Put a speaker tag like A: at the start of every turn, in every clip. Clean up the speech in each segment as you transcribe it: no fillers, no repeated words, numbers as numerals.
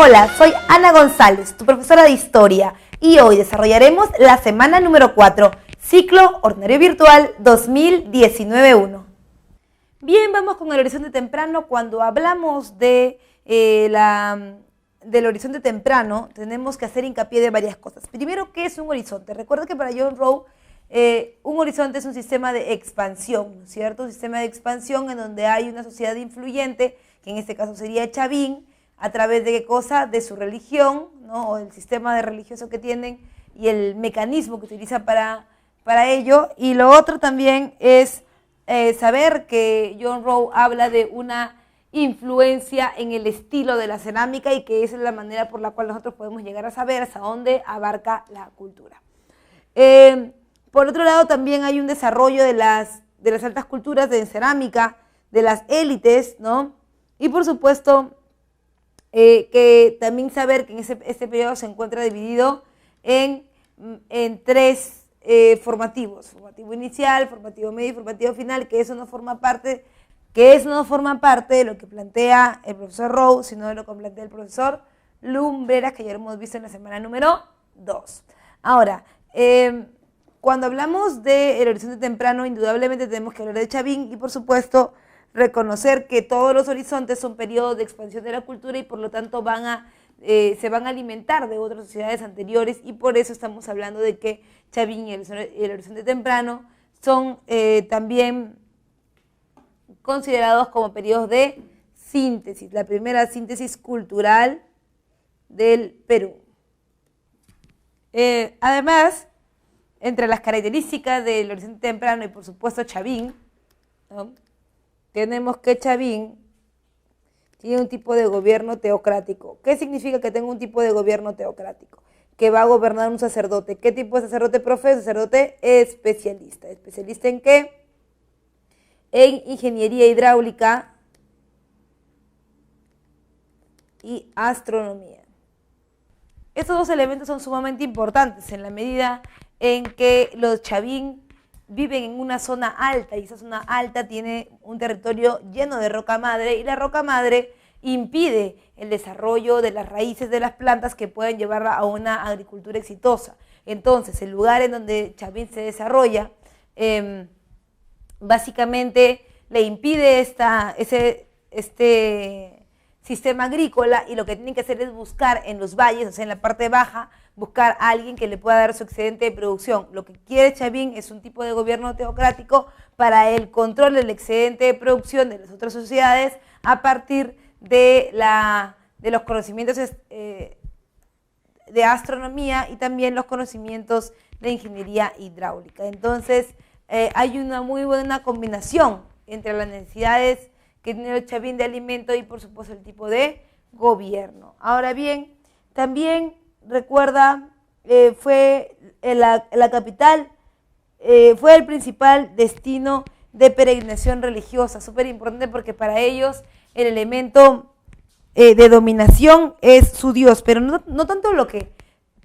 A: Hola, soy Ana González, tu profesora de Historia, y hoy desarrollaremos la semana número 4, Ciclo Ordinario Virtual 2019-1. Bien, vamos con el horizonte temprano. Cuando hablamos de del horizonte temprano, tenemos que hacer hincapié de varias cosas. Primero, ¿qué es un horizonte? Recuerda que para John Rowe, un horizonte es un sistema de expansión, ¿no es cierto? Un sistema de expansión en donde hay una sociedad influyente, que en este caso sería Chavín, a través de qué cosa, de su religión, ¿no? O el sistema de religioso que tienen y el mecanismo que utilizan para ello. Y lo otro también es saber que John Rowe habla de una influencia en el estilo de la cerámica y que esa es la manera por la cual nosotros podemos llegar a saber hasta dónde abarca la cultura. Por otro lado, también hay un desarrollo de las altas culturas de cerámica, de las élites, ¿no? Y por supuesto, que también saber que en este periodo se encuentra dividido en tres formativos: formativo inicial, formativo medio y formativo final, que eso no forma parte de lo que plantea el profesor Rowe, sino de lo que plantea el profesor Lumbreras, que ya lo hemos visto en la semana número 2. Ahora, cuando hablamos del horizonte temprano, indudablemente tenemos que hablar de Chavín y, por supuesto, reconocer que todos los horizontes son periodos de expansión de la cultura y por lo tanto se van a alimentar de otras sociedades anteriores, y por eso estamos hablando de que Chavín y el horizonte temprano son también considerados como periodos de síntesis, la primera síntesis cultural del Perú. Además, entre las características del horizonte temprano y por supuesto Chavín, ¿no?, tenemos que Chavín tiene un tipo de gobierno teocrático. ¿Qué significa que tenga un tipo de gobierno teocrático? Que va a gobernar un sacerdote. ¿Qué tipo de sacerdote, profe? Sacerdote especialista. ¿Especialista en qué? En ingeniería hidráulica y astronomía. Estos dos elementos son sumamente importantes en la medida en que los Chavín viven en una zona alta, y esa zona alta tiene un territorio lleno de roca madre, y la roca madre impide el desarrollo de las raíces de las plantas que pueden llevarla a una agricultura exitosa. Entonces, el lugar en donde Chavín se desarrolla básicamente le impide este sistema agrícola, y lo que tienen que hacer es buscar en los valles, o sea, en la parte baja, buscar a alguien que le pueda dar su excedente de producción. Lo que quiere Chavín es un tipo de gobierno teocrático para el control del excedente de producción de las otras sociedades a partir de los conocimientos de astronomía y también los conocimientos de ingeniería hidráulica. Entonces, hay una muy buena combinación entre las necesidades que tiene el Chavín de alimento y por supuesto el tipo de gobierno. Ahora bien, también recuerda, fue la capital, fue el principal destino de peregrinación religiosa, súper importante porque para ellos el elemento de dominación es su Dios, pero no tanto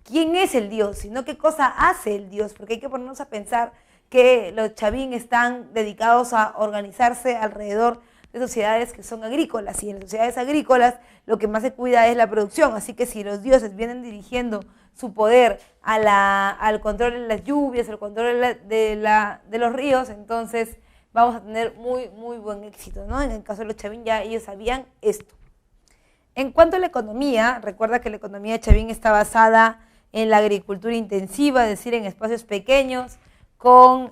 A: quién es el Dios, sino qué cosa hace el Dios, porque hay que ponernos a pensar que los Chavín están dedicados a organizarse alrededor de sociedades que son agrícolas, y en las sociedades agrícolas lo que más se cuida es la producción, así que si los dioses vienen dirigiendo su poder al control de las lluvias, al control de los ríos, entonces vamos a tener muy, muy buen éxito, ¿no? En el caso de los Chavín ya ellos sabían esto. En cuanto a la economía, recuerda que la economía de Chavín está basada en la agricultura intensiva, es decir, en espacios pequeños, con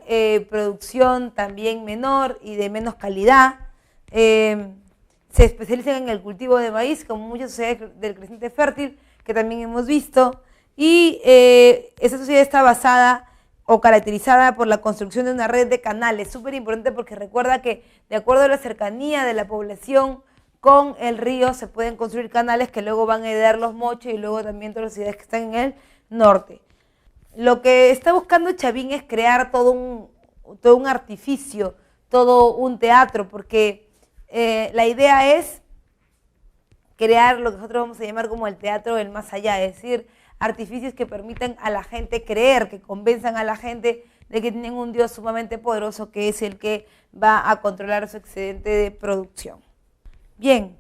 A: producción también menor y de menos calidad. Se especializan en el cultivo de maíz, como muchas sociedades del creciente fértil, que también hemos visto, y esta sociedad está basada o caracterizada por la construcción de una red de canales, súper importante porque recuerda que de acuerdo a la cercanía de la población con el río se pueden construir canales que luego van a heredar los mochos y luego también todas las ciudades que están en el norte. Lo que está buscando Chavín es crear todo un artificio, todo un teatro, porque la idea es crear lo que nosotros vamos a llamar como el teatro del más allá, es decir, artificios que permitan a la gente creer, que convenzan a la gente de que tienen un Dios sumamente poderoso que es el que va a controlar su excedente de producción. Bien,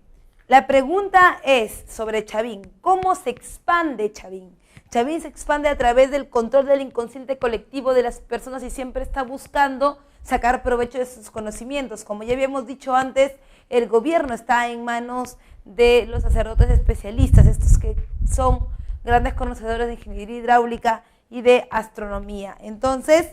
A: La pregunta es sobre Chavín. ¿Cómo se expande Chavín? Chavín se expande a través del control del inconsciente colectivo de las personas y siempre está buscando sacar provecho de sus conocimientos. Como ya habíamos dicho antes, el gobierno está en manos de los sacerdotes especialistas, estos que son grandes conocedores de ingeniería hidráulica y de astronomía. Entonces,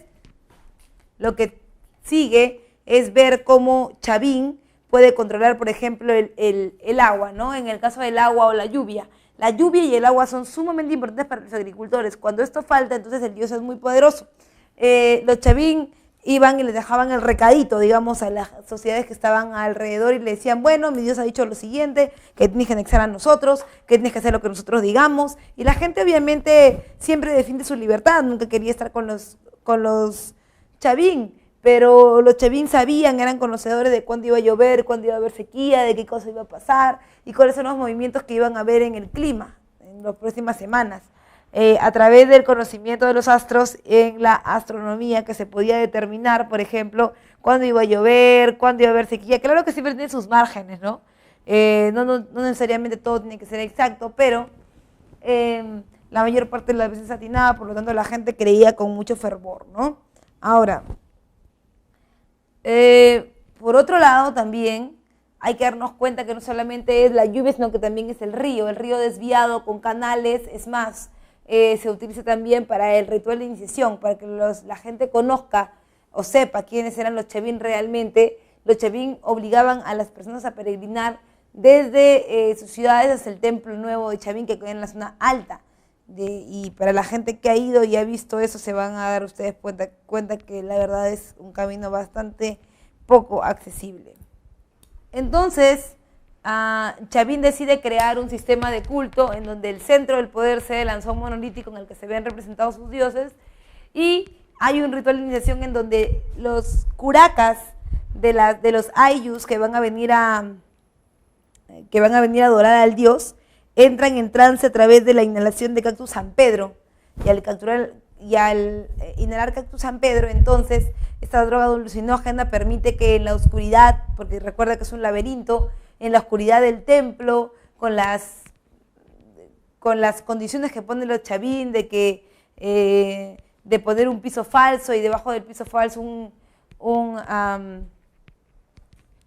A: lo que sigue es ver cómo Chavín puede controlar, por ejemplo, el agua, ¿no? En el caso del agua o la lluvia. La lluvia y el agua son sumamente importantes para los agricultores. Cuando esto falta, entonces el dios es muy poderoso. Los Chavín iban y les dejaban el recadito, digamos, a las sociedades que estaban alrededor y le decían, bueno, mi Dios ha dicho lo siguiente, que tienes que anexar a nosotros, que tienes que hacer lo que nosotros digamos. Y la gente obviamente siempre defiende su libertad, nunca quería estar con los Chavín. Pero los Chavín sabían, eran conocedores de cuándo iba a llover, cuándo iba a haber sequía, de qué cosa iba a pasar y cuáles son los movimientos que iban a haber en el clima en las próximas semanas. A través del conocimiento de los astros en la astronomía, que se podía determinar, por ejemplo, cuándo iba a llover, cuándo iba a haber sequía. Claro que siempre tiene sus márgenes, ¿no? No necesariamente todo tiene que ser exacto, pero la mayor parte de las veces atinaba, por lo tanto la gente creía con mucho fervor, ¿no? Ahora, por otro lado también hay que darnos cuenta que no solamente es la lluvia, sino que también es el río desviado con canales. Es más, se utiliza también para el ritual de iniciación, para que la gente conozca o sepa quiénes eran los Chavín realmente. Los Chavín obligaban a las personas a peregrinar desde sus ciudades hasta el templo nuevo de Chavín, que queda en la zona alta. Y para la gente que ha ido y ha visto eso, se van a dar ustedes cuenta que la verdad es un camino bastante poco accesible. Entonces, Chavín decide crear un sistema de culto en donde el centro del poder sea el lanzón monolítico en el que se ven representados sus dioses, y hay un ritual de iniciación en donde los curacas de los ayllus que van a venir a adorar al dios entran en trance a través de la inhalación de cactus San Pedro, y al inhalar cactus San Pedro, entonces esta droga alucinógena permite que en la oscuridad, porque recuerda que es un laberinto, en la oscuridad del templo, con las condiciones que ponen los Chavín de poner un piso falso y debajo del piso falso un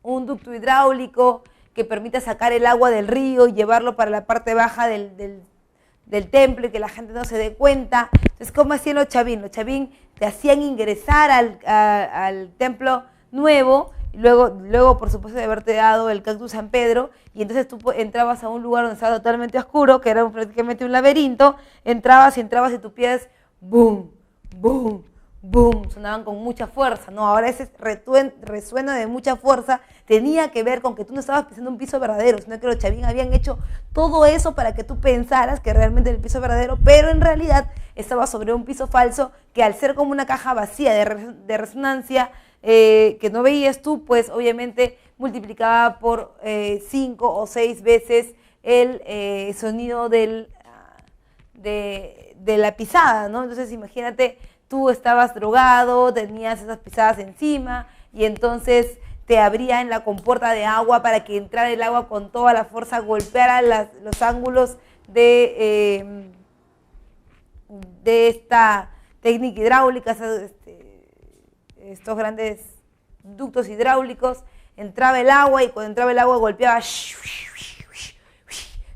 A: ducto hidráulico que permita sacar el agua del río y llevarlo para la parte baja del templo y que la gente no se dé cuenta. Entonces, ¿cómo hacían los Chavín? Los Chavín te hacían ingresar al templo nuevo, y luego, por supuesto, de haberte dado el cactus San Pedro, y entonces tú entrabas a un lugar donde estaba totalmente oscuro, que era prácticamente un laberinto, entrabas y tus pies, boom, boom, boom, sonaban con mucha fuerza, ¿no? Ahora ese resueno de mucha fuerza tenía que ver con que tú no estabas pisando un piso verdadero, sino que los Chavín habían hecho todo eso para que tú pensaras que realmente era el piso verdadero, pero en realidad estaba sobre un piso falso que, al ser como una caja vacía de resonancia que no veías tú, pues obviamente multiplicaba por 5 o 6 veces el sonido de la pisada, ¿no? Entonces imagínate, tú estabas drogado, tenías esas pisadas encima y entonces te abría en la compuerta de agua para que entrara el agua con toda la fuerza, golpeara los ángulos de esta técnica hidráulica, estos grandes ductos hidráulicos. Entraba el agua y cuando entraba el agua golpeaba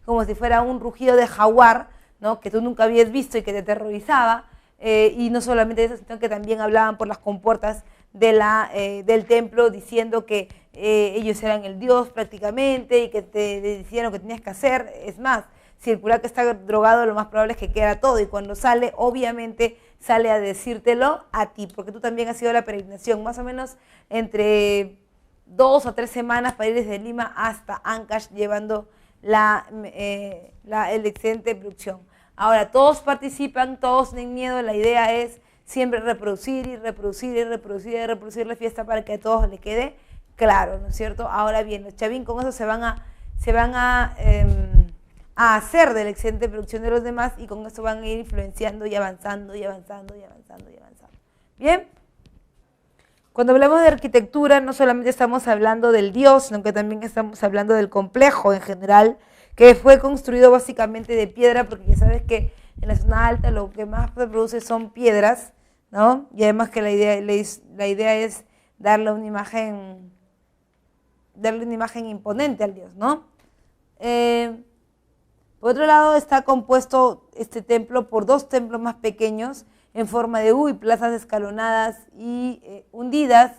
A: como si fuera un rugido de jaguar, ¿no? Que tú nunca habías visto y que te aterrorizaba. Y no solamente eso, sino que también hablaban por las compuertas del templo diciendo que ellos eran el dios prácticamente y que te decían lo que tenías que hacer. Es más, si el curaca está drogado, lo más probable es que queda todo, y cuando sale, obviamente sale a decírtelo a ti, porque tú también has ido a la peregrinación, más o menos entre 2 o 3 semanas para ir desde Lima hasta Ancash llevando el excedente de producción. Ahora, todos participan, todos tienen miedo, la idea es siempre reproducir y reproducir y reproducir y reproducir la fiesta para que a todos les quede claro, ¿no es cierto? Ahora bien, los Chavín con eso se van a hacer del excedente de producción de los demás, y con eso van a ir influenciando y avanzando y avanzando y avanzando y avanzando. ¿Bien? Cuando hablamos de arquitectura, no solamente estamos hablando del Dios, sino que también estamos hablando del complejo en general, que fue construido básicamente de piedra, porque ya sabes que en la zona alta lo que más se produce son piedras, ¿no? Y además que la idea es darle una imagen imponente al Dios, ¿no? Por otro lado, está compuesto este templo por 2 templos más pequeños en forma de U y plazas escalonadas y hundidas,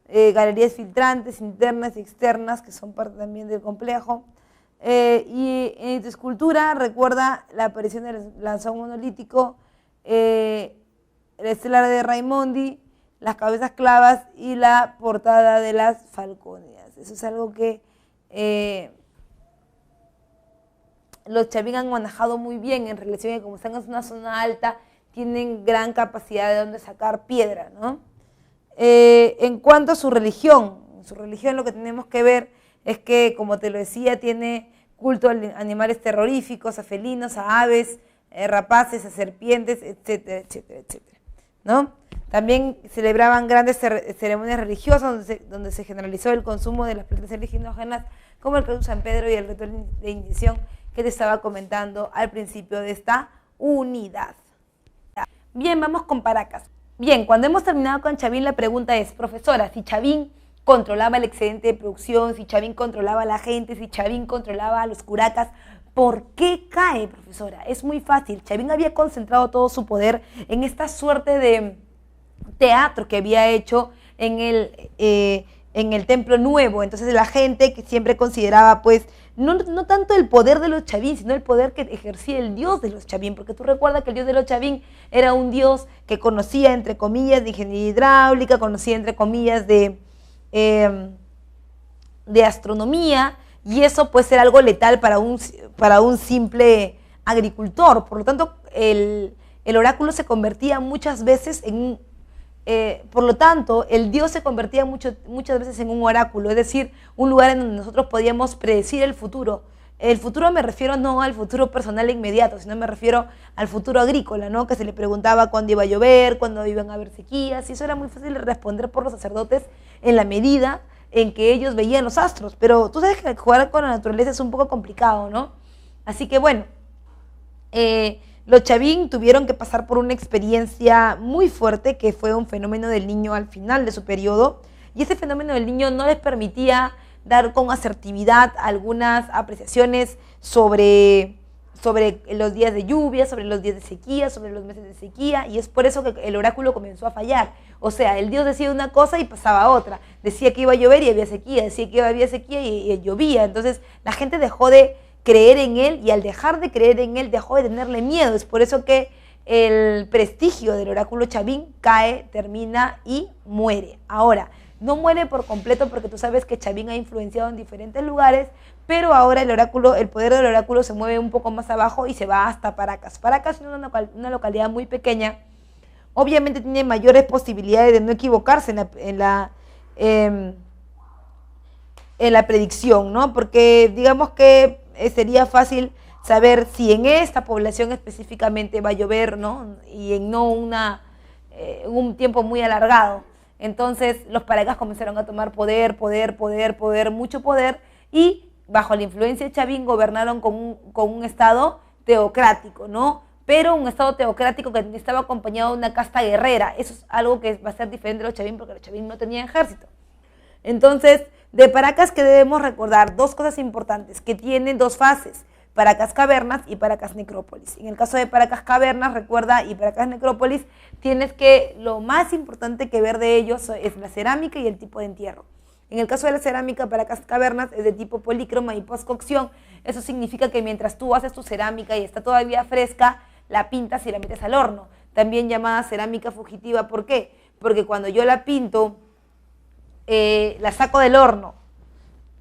A: galerías filtrantes internas y externas que son parte también del complejo. Y en escultura recuerda la aparición del lanzón monolítico, el estelar de Raimondi, las cabezas clavas y la portada de las Falconias. Eso es algo que los Chavín han manejado muy bien en relación a que como están en una zona alta, tienen gran capacidad de donde sacar piedra, ¿no? En cuanto a su religión lo que tenemos que ver es que, como te lo decía, tiene culto a animales terroríficos, a felinos, a aves, rapaces, a serpientes, etcétera, etcétera, etcétera, ¿no? También celebraban grandes ceremonias religiosas donde se generalizó el consumo de las plantas alucinógenas, como el caso San Pedro y el ritual de iniciación que te estaba comentando al principio de esta unidad. Bien, vamos con Paracas. Bien, cuando hemos terminado con Chavín, la pregunta es, profesora, si Chavín controlaba el excedente de producción, si Chavín controlaba a la gente, si Chavín controlaba a los curacas, ¿por qué cae, profesora? Es muy fácil. Chavín había concentrado todo su poder en esta suerte de teatro que había hecho en el Templo Nuevo. Entonces la gente que siempre consideraba, pues, no tanto el poder de los Chavín, sino el poder que ejercía el dios de los Chavín, porque tú recuerdas que el dios de los Chavín era un dios que conocía, entre comillas, de ingeniería hidráulica, conocía, entre comillas, de astronomía, y eso puede ser algo letal para un simple agricultor. Por lo tanto, el oráculo se convertía muchas veces en por lo tanto, el Dios se convertía muchas veces en un oráculo, es decir, un lugar en donde nosotros podíamos predecir el futuro. El futuro me refiero no al futuro personal e inmediato, sino me refiero al futuro agrícola, ¿no? Que se le preguntaba cuándo iba a llover, cuándo iban a haber sequías, y eso era muy fácil de responder por los sacerdotes en la medida en que ellos veían los astros. Pero tú sabes que jugar con la naturaleza es un poco complicado, ¿no? Así que bueno, los Chavín tuvieron que pasar por una experiencia muy fuerte, que fue un fenómeno del niño al final de su periodo, y ese fenómeno del niño no les permitía dar con asertividad algunas apreciaciones sobre los días de lluvia, sobre los días de sequía, sobre los meses de sequía, y es por eso que el oráculo comenzó a fallar. O sea, el Dios decía una cosa y pasaba otra, decía que iba a llover y había sequía, decía que había sequía y llovía. Entonces la gente dejó de creer en él, y al dejar de creer en él dejó de tenerle miedo. Es por eso que el prestigio del oráculo Chavín cae, termina y muere. Ahora, no muere por completo, porque tú sabes que Chavín ha influenciado en diferentes lugares, pero ahora el poder del oráculo se mueve un poco más abajo y se va hasta Paracas. Paracas es una localidad muy pequeña, obviamente tiene mayores posibilidades de no equivocarse en la predicción, ¿no? Porque digamos que sería fácil saber si en esta población específicamente va a llover, ¿no? Y en un tiempo muy alargado. Entonces los Paracas comenzaron a tomar poder, mucho poder, y bajo la influencia de Chavín gobernaron con un estado teocrático, ¿no? Pero un estado teocrático que estaba acompañado de una casta guerrera. Eso es algo que va a ser diferente de los Chavín, porque los Chavín no tenían ejército. Entonces, de Paracas, ¿qué debemos recordar? 2 cosas importantes, que tienen 2 fases: Paracas Cavernas y Paracas Necrópolis. En el caso de Paracas Cavernas, recuerda, y Paracas Necrópolis, tienes que lo más importante que ver de ellos es la cerámica y el tipo de entierro. En el caso de la cerámica, Paracas Cavernas es de tipo polícroma y postcocción. Eso significa que mientras tú haces tu cerámica y está todavía fresca, la pintas y la metes al horno. También llamada cerámica fugitiva. ¿Por qué? Porque cuando yo la pinto, la saco del horno,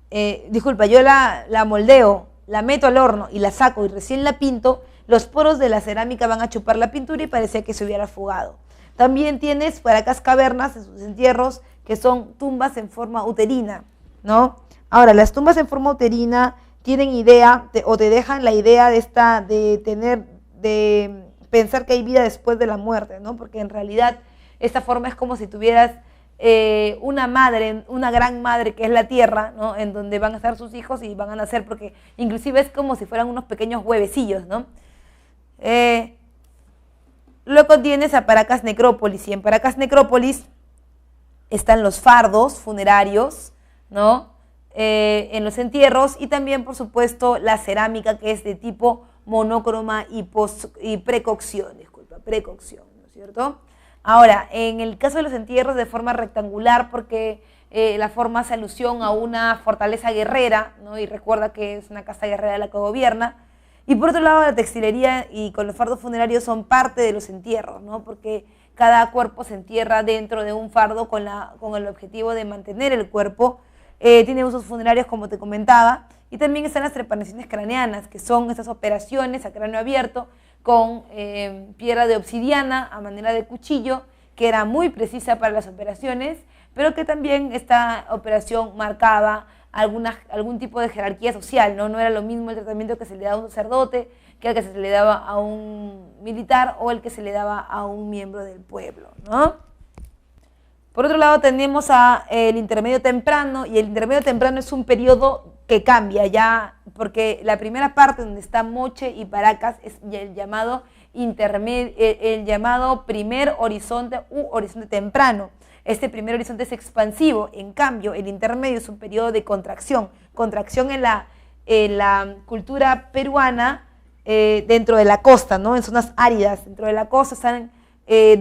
A: yo la moldeo, la meto al horno y la saco y recién la pinto, los poros de la cerámica van a chupar la pintura y parecía que se hubiera fugado. También tienes Paracas Cavernas en sus entierros, que son tumbas en forma uterina, ¿no? Ahora, las tumbas en forma uterina tienen idea, o te dejan la idea de pensar que hay vida después de la muerte, ¿no? Porque en realidad esta forma es como si tuvieras una madre, una gran madre que es la tierra, ¿no? En donde van a estar sus hijos y van a nacer, porque inclusive es como si fueran unos pequeños huevecillos, ¿no? Luego tienes a Paracas Necrópolis, y en Paracas Necrópolis están los fardos funerarios, ¿no? En los entierros, y también, por supuesto, la cerámica, que es de tipo monócroma y precocción, ¿no es cierto? Ahora, en el caso de los entierros, de forma rectangular, porque la forma hace alusión a una fortaleza guerrera, ¿no? Y recuerda que es una casa guerrera la que gobierna. Y por otro lado, la textilería y con los fardos funerarios son parte de los entierros, ¿no? Porque cada cuerpo se entierra dentro de un fardo con el objetivo de mantener el cuerpo. Tiene usos funerarios, como te comentaba, y también están las trepanaciones craneanas, que son estas operaciones a cráneo abierto con piedra de obsidiana a manera de cuchillo, que era muy precisa para las operaciones, pero que también esta operación marcaba algún tipo de jerarquía social, ¿no? No era lo mismo el tratamiento que se le daba a un sacerdote que el que se le daba a un militar o el que se le daba a un miembro del pueblo, ¿no? Por otro lado tenemos el intermedio temprano, y el intermedio temprano es un periodo que cambia ya, porque la primera parte donde está Moche y Paracas es el llamado primer horizonte u horizonte temprano. Este primer horizonte es expansivo, en cambio el intermedio es un periodo de contracción en la cultura peruana, dentro de la costa, ¿no? En zonas áridas, dentro de la costa están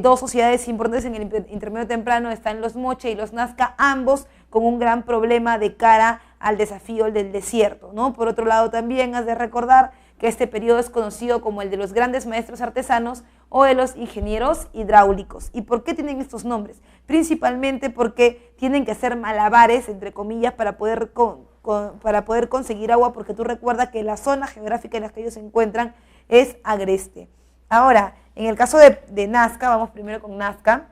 A: dos sociedades importantes en el intermedio temprano, están los Moche y los Nazca, ambos con un gran problema de cara al desafío del desierto, ¿no? Por otro lado, también has de recordar que este periodo es conocido como el de los grandes maestros artesanos o de los ingenieros hidráulicos. ¿Y por qué tienen estos nombres? Principalmente porque tienen que hacer malabares, entre comillas, para poder conseguir agua, porque tú recuerdas que la zona geográfica en la que ellos se encuentran es agreste. Ahora, en el caso de Nazca, vamos primero con Nazca.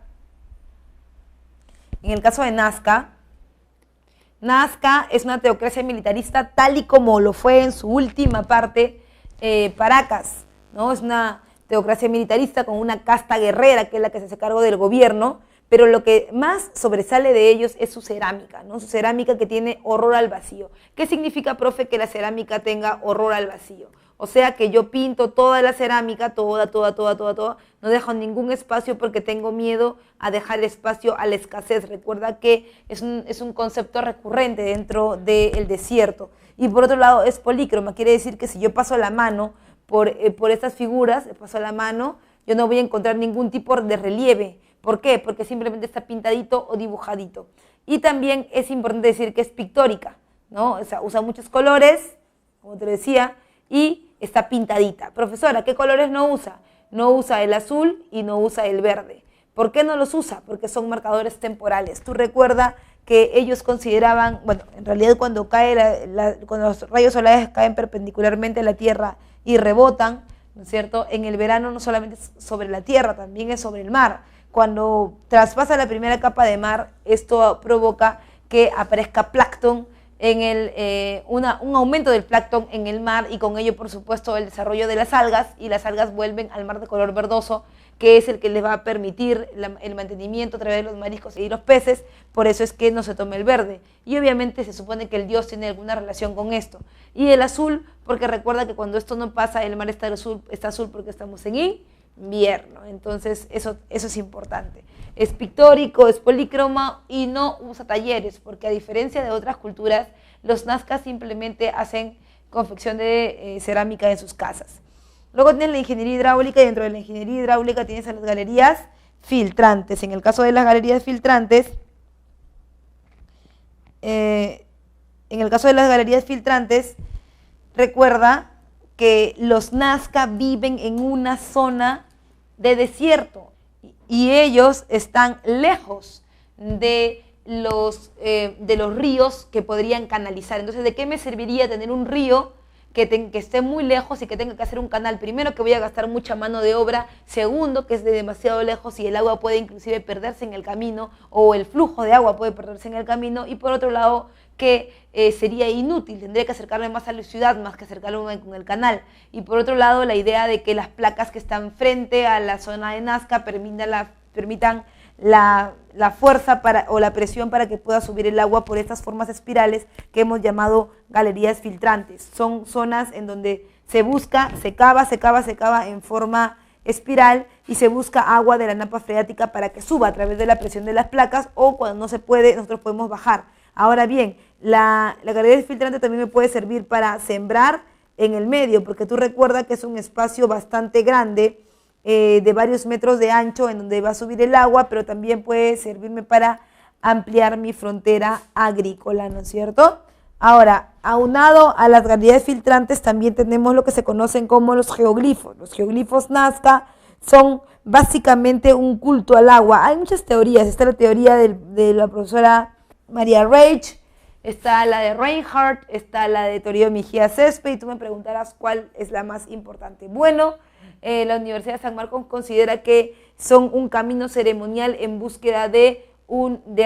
A: En el caso de Nazca es una teocracia militarista tal y como lo fue en su última parte Paracas, ¿no? Es una teocracia militarista con una casta guerrera que es la que se hace cargo del gobierno, pero lo que más sobresale de ellos es su cerámica, ¿no? Su cerámica, que tiene horror al vacío. ¿Qué significa, profe, que la cerámica tenga horror al vacío? O sea que yo pinto toda la cerámica, toda, no dejo ningún espacio porque tengo miedo a dejar espacio a la escasez. Recuerda que es un concepto recurrente dentro del desierto. Y por otro lado es polícroma, quiere decir que si yo paso la mano por estas figuras, paso la mano, yo no voy a encontrar ningún tipo de relieve. ¿Por qué? Porque simplemente está pintadito o dibujadito. Y también es importante decir que es pictórica, ¿no? O sea, usa muchos colores, como te decía, y está pintadita. Profesora, ¿qué colores no usa? No usa el azul y no usa el verde. ¿Por qué no los usa? Porque son marcadores temporales. Tú recuerda que ellos consideraban, bueno, en realidad cuando cuando los rayos solares caen perpendicularmente a la Tierra y rebotan, ¿no es cierto? En el verano no solamente es sobre la Tierra, también es sobre el mar. Cuando traspasa la primera capa de mar, esto provoca que aparezca plancton, un aumento del plancton en el mar, y con ello, por supuesto, el desarrollo de las algas, y las algas vuelven al mar de color verdoso, que es el que les va a permitir el mantenimiento a través de los mariscos y los peces. Por eso es que no se toma el verde. Y obviamente se supone que el dios tiene alguna relación con esto. Y el azul, porque recuerda que cuando esto no pasa, el mar está azul porque estamos en invierno. Entonces eso es importante. Es pictórico, es polícromo y no usa talleres, porque a diferencia de otras culturas, los nazcas simplemente hacen confección de cerámica en sus casas. Luego tienes la ingeniería hidráulica, y dentro de la ingeniería hidráulica tienes a las galerías filtrantes. En el caso de las galerías filtrantes, recuerda que los Nazca viven en una zona de desierto y ellos están lejos de los ríos que podrían canalizar. Entonces, ¿de qué me serviría tener un río que esté muy lejos y que tenga que hacer un canal? Primero, que voy a gastar mucha mano de obra. Segundo, que es de demasiado lejos y el agua puede inclusive perderse en el camino, o el flujo de agua puede perderse en el camino. Y por otro lado, que sería inútil, tendría que acercarme más a la ciudad más que acercarme con el canal. Y por otro lado, la idea de que las placas que están frente a la zona de Nazca permitan la fuerza o la presión para que pueda subir el agua por estas formas espirales que hemos llamado galerías filtrantes. Son zonas en donde se cava en forma espiral y se busca agua de la napa freática para que suba a través de la presión de las placas, o cuando no se puede, nosotros podemos bajar. Ahora bien, la galería filtrante también me puede servir para sembrar en el medio, porque tú recuerda que es un espacio bastante grande, de varios metros de ancho, en donde va a subir el agua, pero también puede servirme para ampliar mi frontera agrícola, ¿no es cierto? Ahora, aunado a las galerías filtrantes, también tenemos lo que se conocen como los geoglifos. Los geoglifos Nazca son básicamente un culto al agua. Hay muchas teorías. Está la teoría de la profesora María Reich, está la de Reinhardt, está la de Toribio Mejía Césped, y tú me preguntarás cuál es la más importante. Bueno, la Universidad de San Marcos considera que son un camino ceremonial en búsqueda de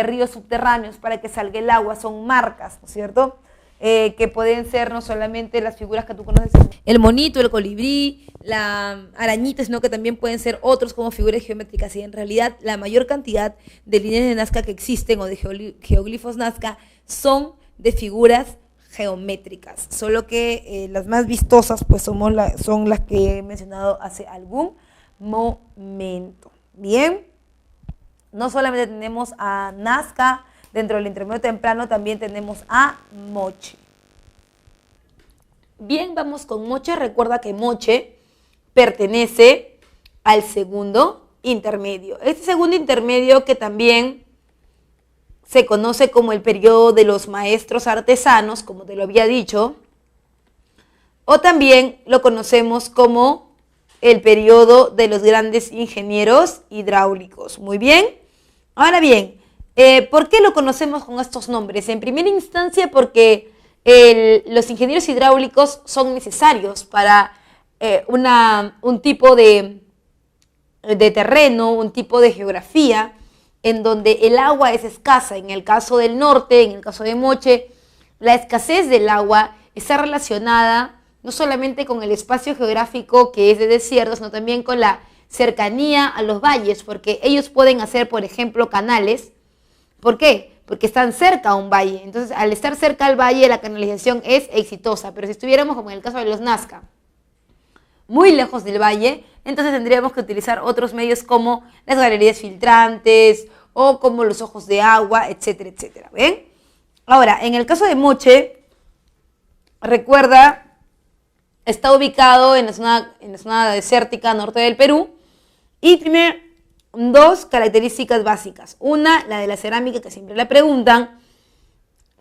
A: ríos subterráneos para que salga el agua. Son marcas, ¿no es cierto? Que pueden ser no solamente las figuras que tú conoces, el monito, el colibrí, la arañita, sino que también pueden ser otros como figuras geométricas. Y en realidad la mayor cantidad de líneas de Nazca que existen, o de geoglifos Nazca, son de figuras geométricas, solo que las más vistosas pues son las que he mencionado hace algún momento. Bien, no solamente tenemos a Nazca, dentro del intermedio temprano también tenemos a Moche. Bien, vamos con Moche. Recuerda que Moche pertenece al segundo intermedio. Este segundo intermedio, que también se conoce como el periodo de los maestros artesanos, como te lo había dicho, o también lo conocemos como el periodo de los grandes ingenieros hidráulicos. Muy bien. Ahora bien, ¿por qué lo conocemos con estos nombres? En primera instancia porque los ingenieros hidráulicos son necesarios para un tipo de terreno, un tipo de geografía en donde el agua es escasa. En el caso del norte, en el caso de Moche, la escasez del agua está relacionada no solamente con el espacio geográfico que es de desierto, sino también con la cercanía a los valles, porque ellos pueden hacer, por ejemplo, canales. ¿Por qué? Porque están cerca a un valle. Entonces, al estar cerca al valle, la canalización es exitosa. Pero si estuviéramos, como en el caso de los Nazca, muy lejos del valle, entonces tendríamos que utilizar otros medios como las galerías filtrantes o como los ojos de agua, etcétera, etcétera. ¿Ven? Ahora, en el caso de Moche, recuerda, está ubicado en la zona desértica norte del Perú y tiene dos características básicas. Una, la de la cerámica, que siempre le preguntan,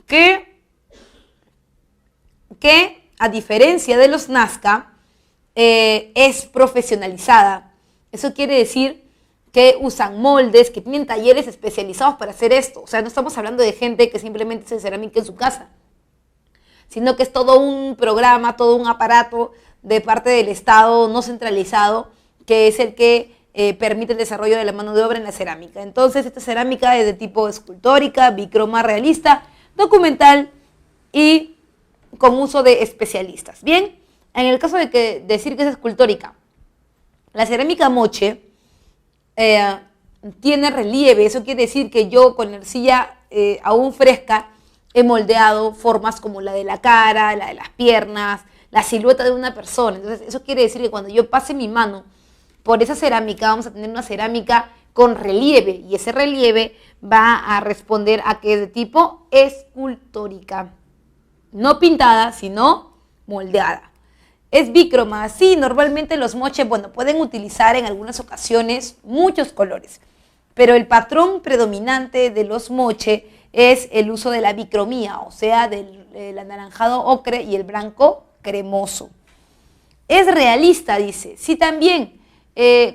A: que a diferencia de los Nazca, es profesionalizada. Eso quiere decir que usan moldes, que tienen talleres especializados para hacer esto. O sea, no estamos hablando de gente que simplemente hace cerámica en su casa, sino que es todo un programa, todo un aparato de parte del Estado no centralizado, que es el que permite el desarrollo de la mano de obra en la cerámica. Entonces, esta cerámica es de tipo escultórica, bicroma realista, documental y con uso de especialistas. Bien, en el caso de decir que es escultórica, la cerámica Moche tiene relieve. Eso quiere decir que yo con la arcilla aún fresca he moldeado formas como la de la cara, la de las piernas, la silueta de una persona. Entonces, eso quiere decir que cuando yo pase mi mano por esa cerámica, vamos a tener una cerámica con relieve, y ese relieve va a responder a que es de tipo escultórica. No pintada, sino moldeada. Es bicroma. Sí, normalmente los Moche, pueden utilizar en algunas ocasiones muchos colores, pero el patrón predominante de los Moche es el uso de la bicromía, o sea, del anaranjado ocre y el blanco cremoso. Es realista, dice. Sí, también.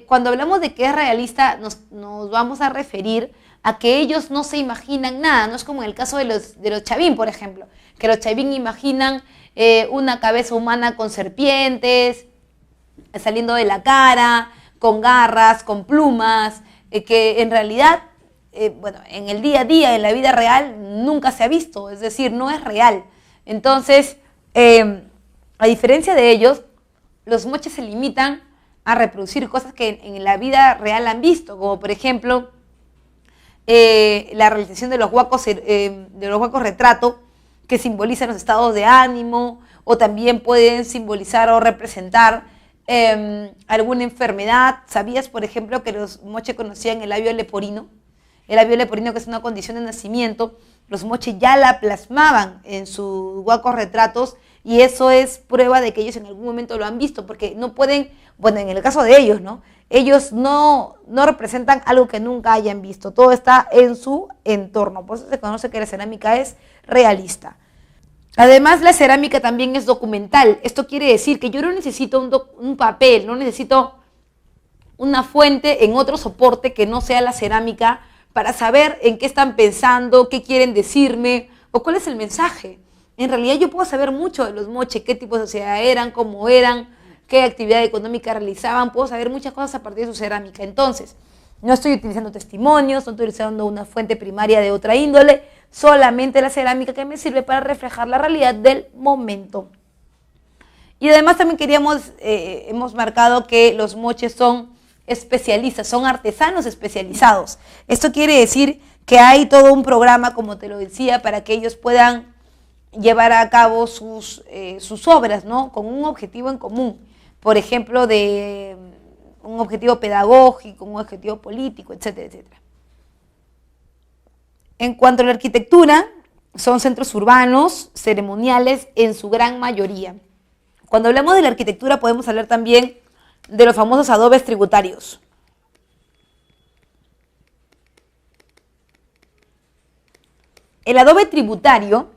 A: Cuando hablamos de que es realista, nos vamos a referir a que ellos no se imaginan nada. No es como en el caso de los Chavín, por ejemplo, que los Chavín imaginan una cabeza humana con serpientes saliendo de la cara, con garras, con plumas, que en realidad, en el día a día, en la vida real, nunca se ha visto, es decir, no es real. Entonces, a diferencia de ellos, los Moches se limitan a reproducir cosas que en la vida real han visto, como por ejemplo la realización de los huacos retrato, que simbolizan los estados de ánimo, o también pueden simbolizar o representar alguna enfermedad. ¿Sabías, por ejemplo, que los moche conocían el labio leporino? El labio leporino, que es una condición de nacimiento, los moche ya la plasmaban en sus huacos retratos, y eso es prueba de que ellos en algún momento lo han visto, porque no pueden, bueno, en el caso de ellos, ¿no? Ellos no representan algo que nunca hayan visto, todo está en su entorno, por eso se conoce que la cerámica es realista. Además, la cerámica también es documental. Esto quiere decir que yo no necesito un papel, no necesito una fuente en otro soporte que no sea la cerámica para saber en qué están pensando, qué quieren decirme o cuál es el mensaje. En realidad yo puedo saber mucho de los moche, qué tipo de sociedad eran, cómo eran, qué actividad económica realizaban, puedo saber muchas cosas a partir de su cerámica. Entonces, no estoy utilizando testimonios, no estoy utilizando una fuente primaria de otra índole, solamente la cerámica que me sirve para reflejar la realidad del momento. Y además también hemos marcado que los moches son especialistas, son artesanos especializados. Esto quiere decir que hay todo un programa, como te lo decía, para que ellos puedan llevar a cabo sus obras, ¿no? Con un objetivo en común. Por ejemplo, de un objetivo pedagógico, un objetivo político, etcétera, etcétera. En cuanto a la arquitectura, son centros urbanos, ceremoniales en su gran mayoría. Cuando hablamos de la arquitectura podemos hablar también de los famosos adobes tributarios. El adobe tributario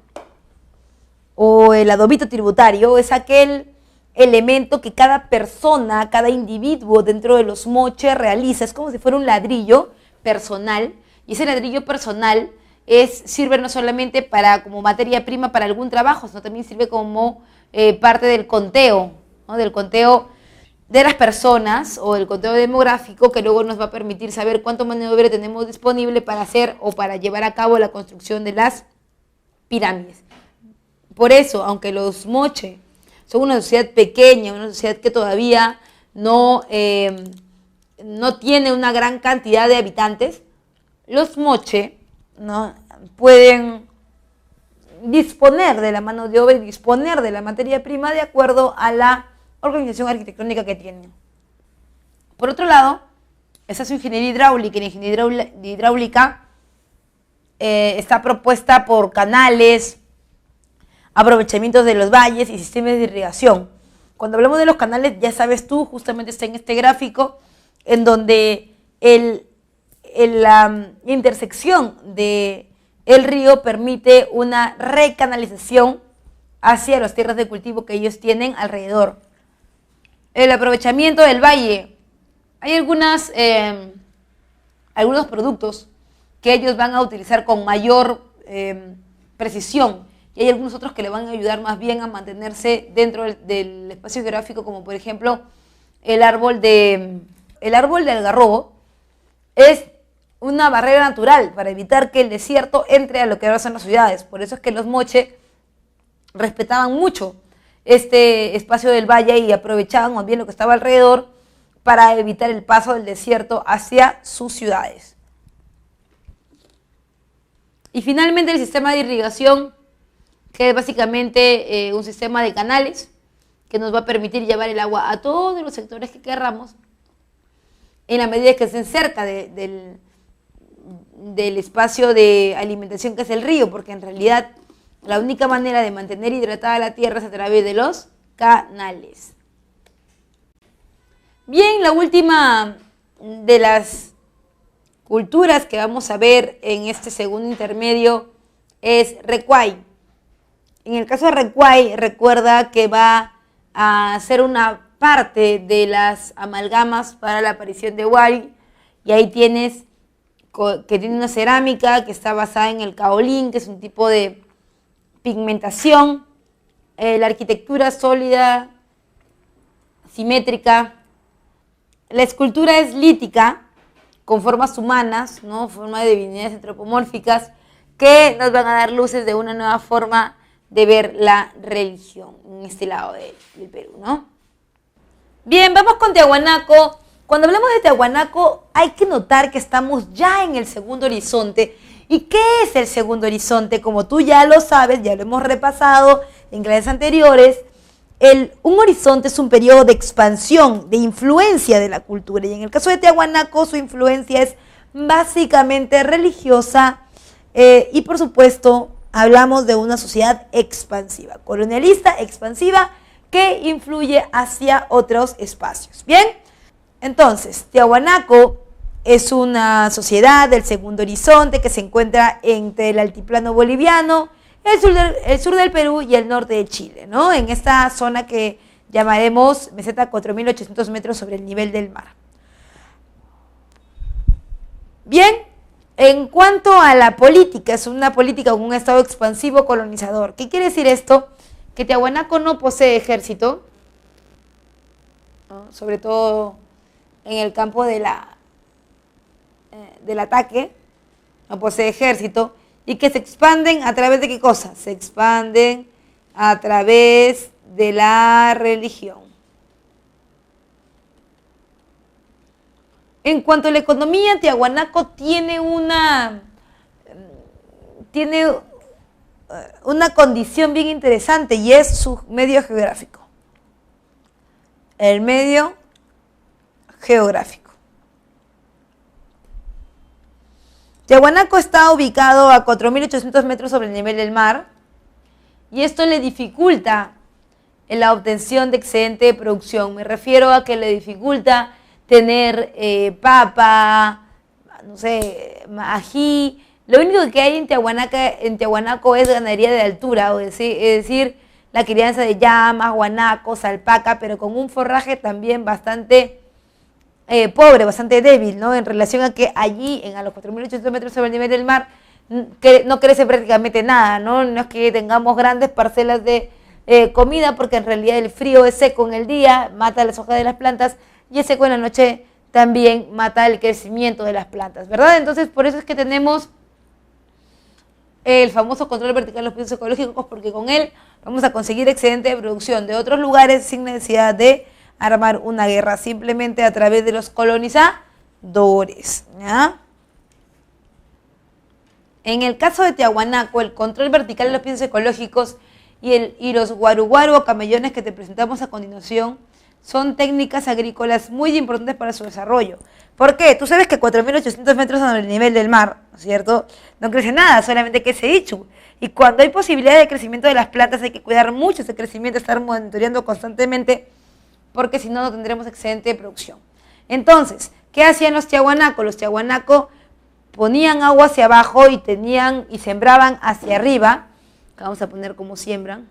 A: o el adobito tributario es aquel elemento que cada persona, cada individuo dentro de los moches realiza. Es como si fuera un ladrillo personal, y ese ladrillo personal sirve no solamente como materia prima para algún trabajo, sino también sirve como parte del conteo, ¿no? Del conteo de las personas o el conteo demográfico, que luego nos va a permitir saber cuánto mano de obra tenemos disponible para hacer o para llevar a cabo la construcción de las pirámides. Por eso, aunque los moche son una sociedad pequeña, una sociedad que todavía no tiene una gran cantidad de habitantes, los moche, ¿no?, pueden disponer de la mano de obra y disponer de la materia prima de acuerdo a la organización arquitectónica que tienen. Por otro lado, esa es su ingeniería hidráulica, y la ingeniería hidráulica está propuesta por canales, aprovechamientos de los valles y sistemas de irrigación. Cuando hablamos de los canales, ya sabes tú, justamente está en este gráfico, en donde la intersección del río permite una recanalización hacia las tierras de cultivo que ellos tienen alrededor. El aprovechamiento del valle. Hay algunos productos que ellos van a utilizar con mayor precisión, y hay algunos otros que le van a ayudar más bien a mantenerse dentro del espacio geográfico, como por ejemplo el árbol del algarrobo. Es una barrera natural para evitar que el desierto entre a lo que ahora son las ciudades. Por eso es que los moche respetaban mucho este espacio del valle y aprovechaban más bien lo que estaba alrededor para evitar el paso del desierto hacia sus ciudades. Y finalmente el sistema de irrigación, que es básicamente un sistema de canales que nos va a permitir llevar el agua a todos los sectores que querramos, en la medida que estén cerca del espacio de alimentación que es el río, porque en realidad la única manera de mantener hidratada la tierra es a través de los canales. Bien, la última de las culturas que vamos a ver en este segundo intermedio es Recuay. En el caso de Recuay, recuerda que va a ser una parte de las amalgamas para la aparición de Wari, y ahí tienes que tiene una cerámica que está basada en el caolín, que es un tipo de pigmentación, la arquitectura sólida, simétrica, la escultura es lítica, con formas humanas, ¿no?, forma de divinidades antropomórficas, que nos van a dar luces de una nueva forma de ver la religión en este lado del Perú, ¿no? Bien, vamos con Tiahuanaco, Cuando hablamos de Tiahuanaco, hay que notar que estamos ya en el segundo horizonte. ¿Y qué es el segundo horizonte? Como tú ya lo sabes, ya lo hemos repasado en clases anteriores, un horizonte es un periodo de expansión, de influencia de la cultura. Y en el caso de Tiahuanaco, su influencia es básicamente religiosa y, por supuesto, hablamos de una sociedad expansiva, colonialista, expansiva, que influye hacia otros espacios. ¿Bien? Entonces, Tiahuanaco es una sociedad del segundo horizonte que se encuentra entre el altiplano boliviano, el sur del Perú y el norte de Chile, ¿no? En esta zona que llamaremos meseta 4.800 metros sobre el nivel del mar. Bien, en cuanto a la política, es una política con un estado expansivo colonizador. ¿Qué quiere decir esto? Que Tiahuanaco no posee ejército, ¿no? Sobre todo en el campo del ataque, no posee ejército, y que se expanden a través de ¿qué cosa? Se expanden a través de la religión. En cuanto a la economía, Tiahuanaco tiene una condición bien interesante y es su medio geográfico. El medio geográfico. Tiahuanaco está ubicado a 4.800 metros sobre el nivel del mar y esto le dificulta en la obtención de excedente de producción. Me refiero a que le dificulta tener papa, no sé, ají. Lo único que hay en Tiahuanaco es ganadería de altura, es decir, la crianza de llamas, guanacos, alpaca, pero con un forraje también bastante pobre, bastante débil, ¿no? En relación a que allí, a los 4.800 metros sobre el nivel del mar, no crece prácticamente nada, ¿no? No es que tengamos grandes parcelas de comida, porque en realidad el frío es seco en el día, mata las hojas de las plantas, y es seco en la noche también mata el crecimiento de las plantas, ¿verdad? Entonces, por eso es que tenemos el famoso control vertical de los pisos ecológicos, porque con él vamos a conseguir excedente de producción de otros lugares sin necesidad de armar una guerra, simplemente a través de los colonizadores, ¿ya? En el caso de Tiahuanaco, el control vertical de los pisos ecológicos y los guaruguaru o camellones que te presentamos a continuación son técnicas agrícolas muy importantes para su desarrollo. ¿Por qué? Tú sabes que 4.800 metros sobre el nivel del mar, ¿no es cierto? No crece nada, solamente que ese ichu. Y cuando hay posibilidad de crecimiento de las plantas hay que cuidar mucho ese crecimiento, estar monitoreando constantemente, porque si no, no tendremos excedente de producción. Entonces, ¿qué hacían los tiahuanacos? Los tiahuanacos ponían agua hacia abajo y sembraban hacia arriba. Vamos a poner cómo siembran.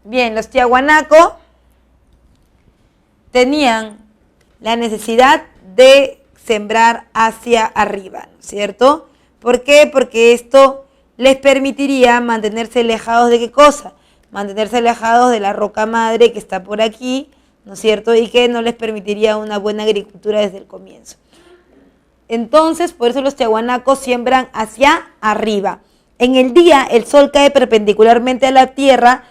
A: Bien, los tiahuanacos tenían la necesidad de sembrar hacia arriba, ¿no es cierto? ¿Por qué? Porque esto les permitiría mantenerse alejados de ¿qué cosa? Mantenerse alejados de la roca madre que está por aquí, ¿no es cierto? Y que no les permitiría una buena agricultura desde el comienzo. Entonces, por eso los tiahuanacos siembran hacia arriba. En el día, el sol cae perpendicularmente a la tierra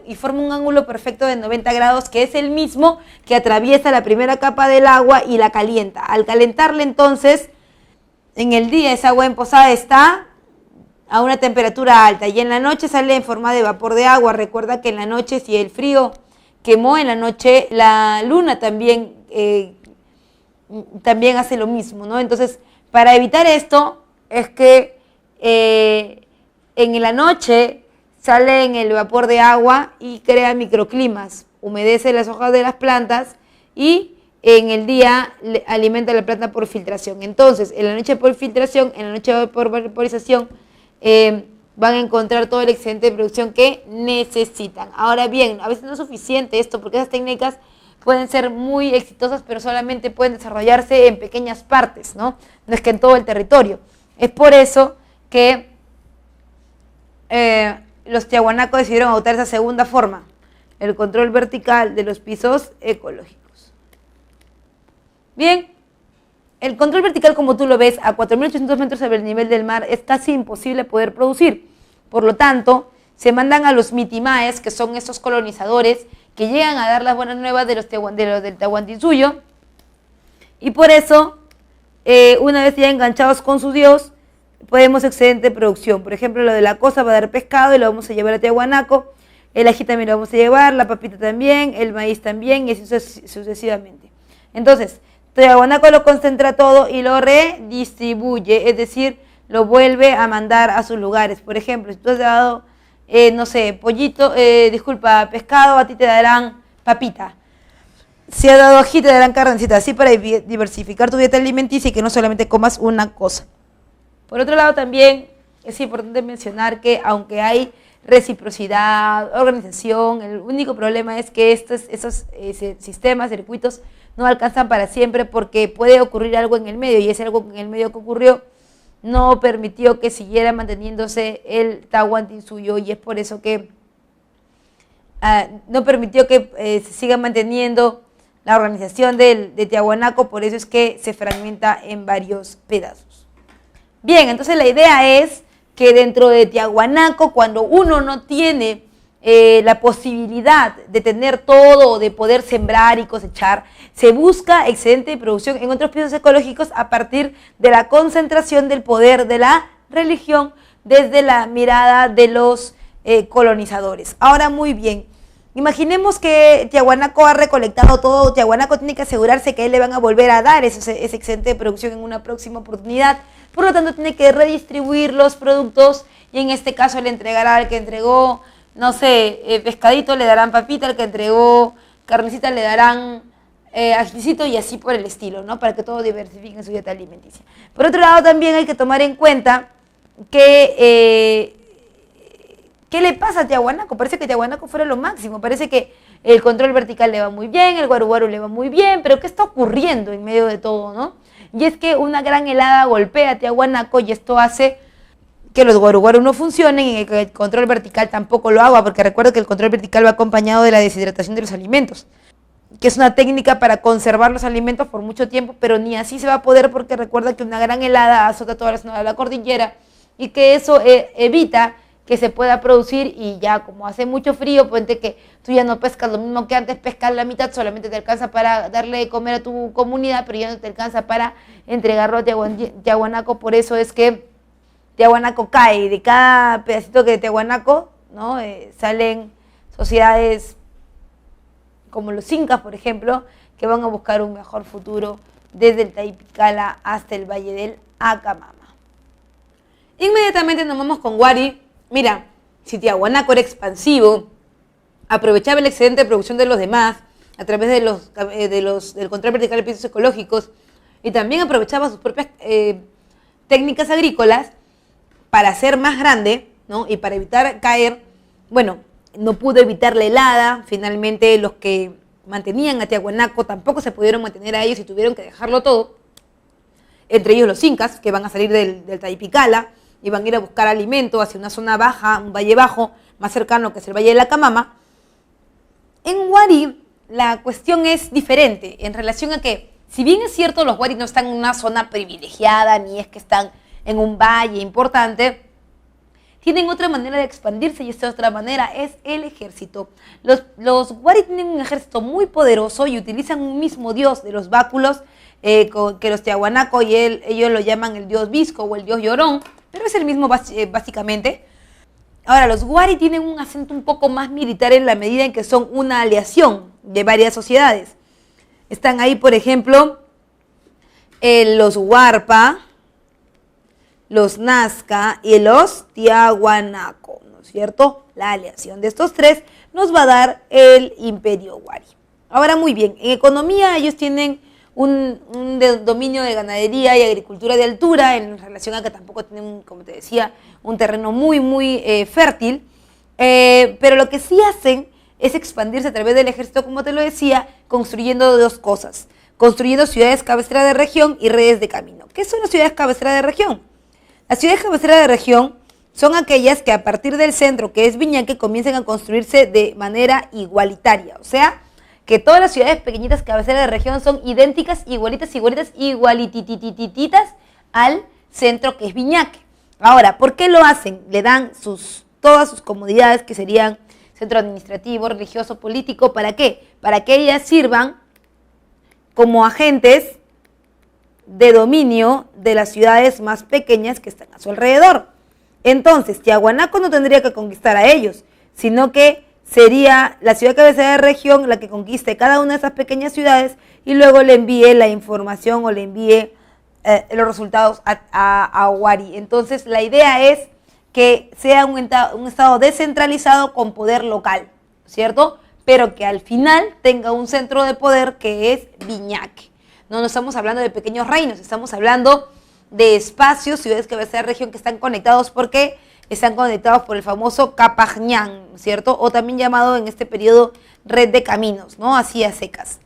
A: y forma un ángulo perfecto de 90 grados, que es el mismo que atraviesa la primera capa del agua y la calienta. Al calentarla, entonces, en el día esa agua emposada está a una temperatura alta y en la noche sale en forma de vapor de agua. Recuerda que en la noche, si el frío quemó en la noche, la luna también hace lo mismo, ¿no? Entonces, para evitar esto, es que en la noche sale en el vapor de agua y crea microclimas, humedece las hojas de las plantas y en el día alimenta la planta por filtración. Entonces, en la noche por filtración, en la noche por vaporización, van a encontrar todo el excedente de producción que necesitan. Ahora bien, a veces no es suficiente esto, porque esas técnicas pueden ser muy exitosas, pero solamente pueden desarrollarse en pequeñas partes, ¿no? No es que en todo el territorio. Es por eso que los tiahuanacos decidieron adoptar esa segunda forma, el control vertical de los pisos ecológicos. Bien, el control vertical, como tú lo ves, a 4.800 metros sobre el nivel del mar es casi imposible poder producir. Por lo tanto, se mandan a los mitimaes, que son esos colonizadores que llegan a dar las buenas nuevas de los del Tahuantinsuyo, y por eso, una vez ya enganchados con su Dios, podemos excedente de producción. Por ejemplo, lo de la cosa va a dar pescado y lo vamos a llevar a Tiahuanaco, el ají también lo vamos a llevar, la papita también, el maíz también, y así sucesivamente. Entonces, Tiahuanaco lo concentra todo y lo redistribuye, es decir, lo vuelve a mandar a sus lugares. Por ejemplo, si tú has dado, no sé, pescado, a ti te darán papita. Si has dado ají, te darán carnecita, así para diversificar tu dieta alimenticia y que no solamente comas una cosa. Por otro lado, también es importante mencionar que aunque hay reciprocidad, organización, el único problema es que esos sistemas, circuitos, no alcanzan para siempre porque puede ocurrir algo en el medio, y ese algo en el medio que ocurrió no permitió que siguiera manteniéndose el Tahuantinsuyo, y es por eso que no permitió que se siga manteniendo la organización de Tiahuanaco, por eso es que se fragmenta en varios pedazos. Bien, entonces la idea es que dentro de Tiahuanaco, cuando uno no tiene la posibilidad de tener todo, de poder sembrar y cosechar, se busca excedente de producción en otros pisos ecológicos a partir de la concentración del poder de la religión desde la mirada de los colonizadores. Ahora, muy bien, imaginemos que Tiahuanaco ha recolectado todo. Tiahuanaco tiene que asegurarse que a él le van a volver a dar ese excedente de producción en una próxima oportunidad. Por lo tanto, tiene que redistribuir los productos, y en este caso le entregará al que entregó, no sé, pescadito, le darán papita, al que entregó carnecita le darán ajicito, y así por el estilo, ¿no? Para que todos diversifiquen su dieta alimenticia. Por otro lado, también hay que tomar en cuenta que ¿qué le pasa a Tiahuanaco? Parece que Tiahuanaco fuera lo máximo, parece que el control vertical le va muy bien, el guaru guaru le va muy bien, pero ¿qué está ocurriendo en medio de todo, no? Y es que una gran helada golpea a Tiahuanaco, y esto hace que los guaru guaru no funcionen y que el control vertical tampoco lo haga, porque recuerda que el control vertical va acompañado de la deshidratación de los alimentos, que es una técnica para conservar los alimentos por mucho tiempo, pero ni así se va a poder, porque recuerda que una gran helada azota toda la zona de la cordillera, y que eso evita que se pueda producir, y ya como hace mucho frío, pues que tú ya no pescas lo mismo que antes, pescas la mitad, solamente te alcanza para darle de comer a tu comunidad, pero ya no te alcanza para entregarlo a Tiahuanaco. Por eso es que Tiahuanaco cae, y de cada pedacito que de Tiahuanaco, ¿no? Salen sociedades como los incas, por ejemplo, que van a buscar un mejor futuro desde el Taipicala hasta el Valle del Acamama. Inmediatamente nos vamos con Wari. Mira, si Tiahuanaco era expansivo, aprovechaba el excedente de producción de los demás a través del control vertical de pisos ecológicos, y también aprovechaba sus propias técnicas agrícolas para hacer más grande, ¿no? Y para evitar caer, bueno, no pudo evitar la helada. Finalmente los que mantenían a Tiahuanaco tampoco se pudieron mantener a ellos y tuvieron que dejarlo todo, entre ellos los incas, que van a salir del Taipicala y van a ir a buscar alimento hacia una zona baja, un valle bajo, más cercano, que es el Valle del Acamama. En Wari la cuestión es diferente en relación a que, si bien es cierto, los Wari no están en una zona privilegiada, ni es que están en un valle importante, tienen otra manera de expandirse, y esta otra manera es el ejército. Los Wari tienen un ejército muy poderoso y utilizan un mismo dios de los báculos, que los Tiahuanaco y ellos lo llaman el dios Visco o el dios Llorón, pero es el mismo básicamente. Ahora, los Wari tienen un acento un poco más militar en la medida en que son una aleación de varias sociedades. Están ahí, por ejemplo, los Huarpa, los Nazca y los Tiahuanaco, ¿no es cierto? La aleación de estos tres nos va a dar el Imperio Wari. Ahora, muy bien, en economía ellos tienen un dominio de ganadería y agricultura de altura, en relación a que tampoco tienen, como te decía, un terreno muy fértil, pero lo que sí hacen es expandirse a través del ejército, como te lo decía, construyendo dos cosas: construyendo ciudades cabecera de región y redes de camino. ¿Qué son las ciudades cabecera de región? Las ciudades cabecera de región son aquellas que a partir del centro, que es Viñaque, comienzan a construirse de manera igualitaria, o sea, que todas las ciudades pequeñitas cabeceras de región son idénticas, igualitititas al centro, que es Viñaque. Ahora, ¿por qué lo hacen? Le dan todas sus comodidades, que serían centro administrativo, religioso, político. ¿Para qué? Para que ellas sirvan como agentes de dominio de las ciudades más pequeñas que están a su alrededor. Entonces, Tiahuanaco no tendría que conquistar a ellos, sino que sería la ciudad cabecera de región la que conquiste cada una de esas pequeñas ciudades y luego le envíe la información o le envíe los resultados a Wari. Entonces, la idea es que sea un estado descentralizado con poder local, ¿cierto? Pero que al final tenga un centro de poder que es Viñaque. No estamos hablando de pequeños reinos, estamos hablando de espacios, ciudades cabecera de región que están conectados porque están conectados por el famoso Capañán, ¿cierto? O también llamado en este periodo red de caminos, ¿no? Así a secas.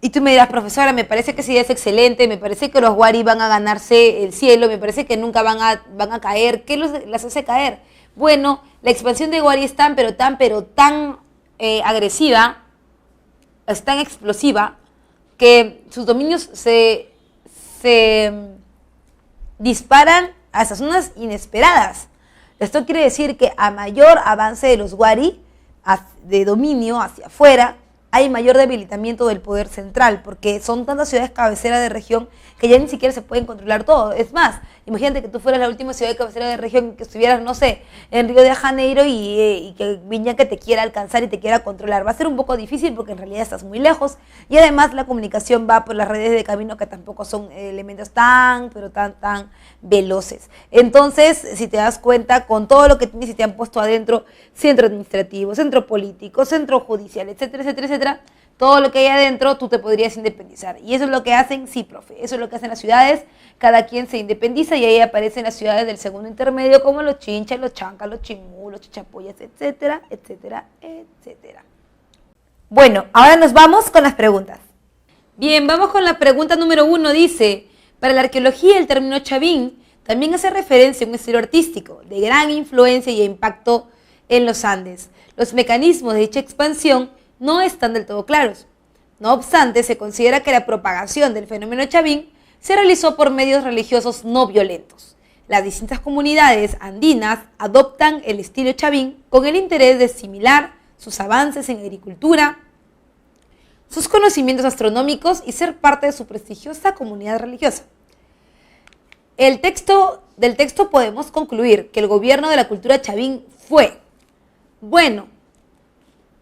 A: Y tú me dirás, profesora, me parece que sí es excelente, me parece que los Wari van a ganarse el cielo, me parece que nunca van a caer. ¿Qué las hace caer? Bueno, la expansión de Wari es tan agresiva, es tan explosiva, que sus dominios se disparan hasta zonas inesperadas. Esto quiere decir que a mayor avance de los Wari, de dominio hacia afuera, hay mayor debilitamiento del poder central, porque son tantas ciudades cabeceras de región que ya ni siquiera se pueden controlar todo. Es más, imagínate que tú fueras la última ciudad de cabecera de región, que estuvieras, no sé, en Río de Janeiro y que Viñaque te quiera alcanzar y te quiera controlar. Va a ser un poco difícil porque en realidad estás muy lejos y además la comunicación va por las redes de camino que tampoco son elementos tan veloces. Entonces, si te das cuenta, con todo lo que tienes y te han puesto adentro, centro administrativo, centro político, centro judicial, etcétera, etcétera, etcétera, todo lo que hay adentro tú te podrías independizar. Y eso es lo que hacen, sí, profe, eso es lo que hacen las ciudades, cada quien se independiza y ahí aparecen las ciudades del segundo intermedio como los Chinchas, los Chancas, los Chimú, los Chichapoyas, etcétera, etcétera, etcétera. Bueno, ahora nos vamos con las preguntas. Bien, vamos con la pregunta número 1, dice, para la arqueología el término Chavín también hace referencia a un estilo artístico de gran influencia y impacto en los Andes. Los mecanismos de dicha expansión no están del todo claros. No obstante, se considera que la propagación del fenómeno Chavín se realizó por medios religiosos no violentos. Las distintas comunidades andinas adoptan el estilo Chavín con el interés de asimilar sus avances en agricultura, sus conocimientos astronómicos y ser parte de su prestigiosa comunidad religiosa. Del texto podemos concluir que el gobierno de la cultura Chavín fue, bueno,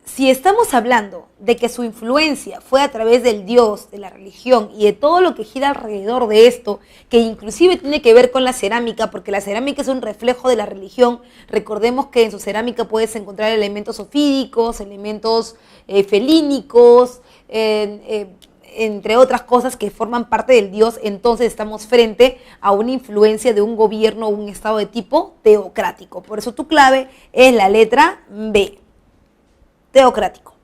A: si estamos hablando de que su influencia fue a través del Dios, de la religión y de todo lo que gira alrededor de esto, que inclusive tiene que ver con la cerámica, porque la cerámica es un reflejo de la religión. Recordemos que en su cerámica puedes encontrar elementos ofídicos, elementos felínicos, entre otras cosas que forman parte del Dios. Entonces estamos frente a una influencia de un gobierno o un estado de tipo teocrático. Por eso tu clave es la letra B. Teocrático.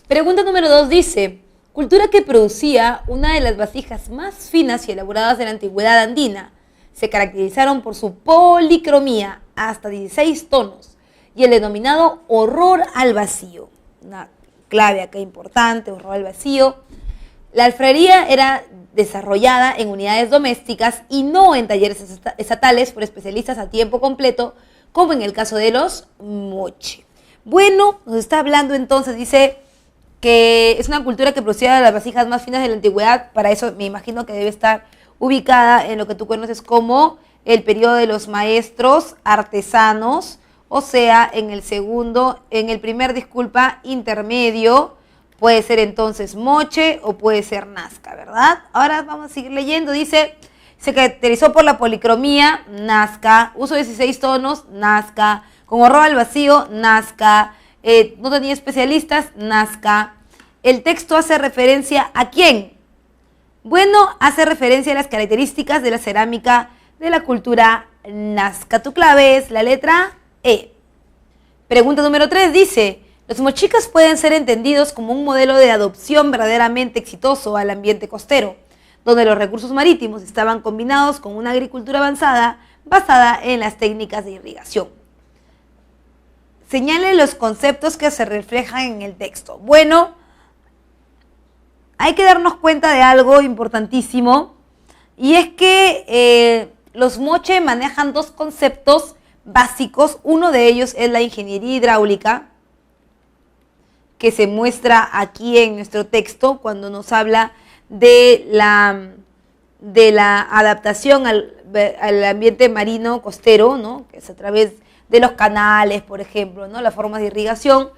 A: Pregunta número 2 dice, cultura que producía una de las vasijas más finas y elaboradas de la antigüedad andina, se caracterizaron por su policromía, hasta 16 tonos, y el denominado horror al vacío. Una clave acá importante, horror al vacío. La alfarería era desarrollada en unidades domésticas y no en talleres estatales por especialistas a tiempo completo, como en el caso de los moche. Bueno, nos está hablando entonces, dice que es una cultura que producía las vasijas más finas de la antigüedad. Para eso me imagino que debe estar ubicada en lo que tú conoces como el periodo de los maestros artesanos, o sea, en el primer intermedio, puede ser entonces moche o puede ser Nazca, ¿verdad? Ahora vamos a seguir leyendo, dice, se caracterizó por la policromía, Nazca, uso de 16 tonos, Nazca, con horror al vacío, Nazca, no tenía especialistas, Nazca. El texto hace referencia ¿a quién? Bueno, hace referencia a las características de la cerámica de la cultura Nazca. Tu clave es la letra E. Pregunta número 3 dice, los mochicas pueden ser entendidos como un modelo de adopción verdaderamente exitoso al ambiente costero, donde los recursos marítimos estaban combinados con una agricultura avanzada basada en las técnicas de irrigación. Señale los conceptos que se reflejan en el texto. Bueno, hay que darnos cuenta de algo importantísimo, y es que los moche manejan dos conceptos básicos. Uno de ellos es la ingeniería hidráulica, que se muestra aquí en nuestro texto cuando nos habla de la adaptación al ambiente marino costero, ¿no? Que es a través de los canales, por ejemplo, ¿no? Las formas de irrigación,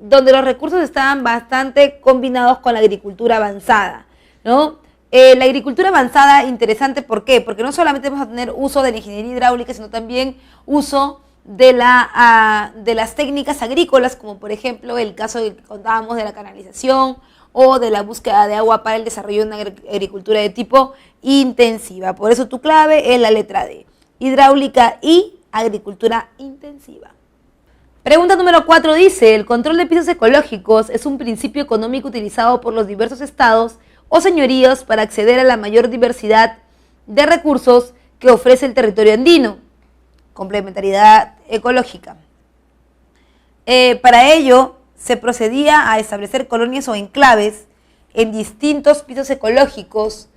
A: donde los recursos estaban bastante combinados con la agricultura avanzada, ¿no? La agricultura avanzada, interesante, ¿por qué? Porque no solamente vamos a tener uso de la ingeniería hidráulica, sino también uso de las técnicas agrícolas, como por ejemplo el caso que contábamos de la canalización o de la búsqueda de agua para el desarrollo de una agricultura de tipo intensiva. Por eso tu clave es la letra D, hidráulica y agricultura intensiva. Pregunta número 4 dice, el control de pisos ecológicos es un principio económico utilizado por los diversos estados o señoríos para acceder a la mayor diversidad de recursos que ofrece el territorio andino. Complementariedad ecológica. Para ello, se procedía a establecer colonias o enclaves en distintos pisos ecológicos,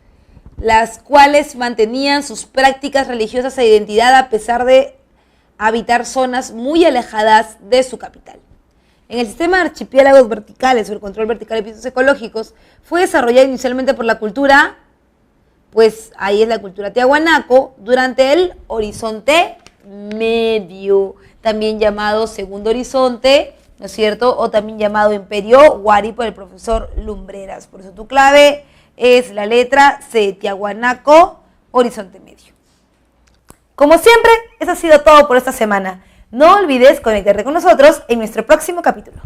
A: las cuales mantenían sus prácticas religiosas e identidad a pesar de habitar zonas muy alejadas de su capital. En el sistema de archipiélagos verticales o el control vertical de pisos ecológicos fue desarrollado inicialmente por la cultura, pues ahí es la cultura tiahuanaco, durante el Horizonte Medio, también llamado Segundo Horizonte, ¿no es cierto? O también llamado Imperio Huari por el profesor Lumbreras. Por eso tu clave es la letra C, Tiahuanaco, Horizonte Medio. Como siempre, eso ha sido todo por esta semana. No olvides conectarte con nosotros en nuestro próximo capítulo.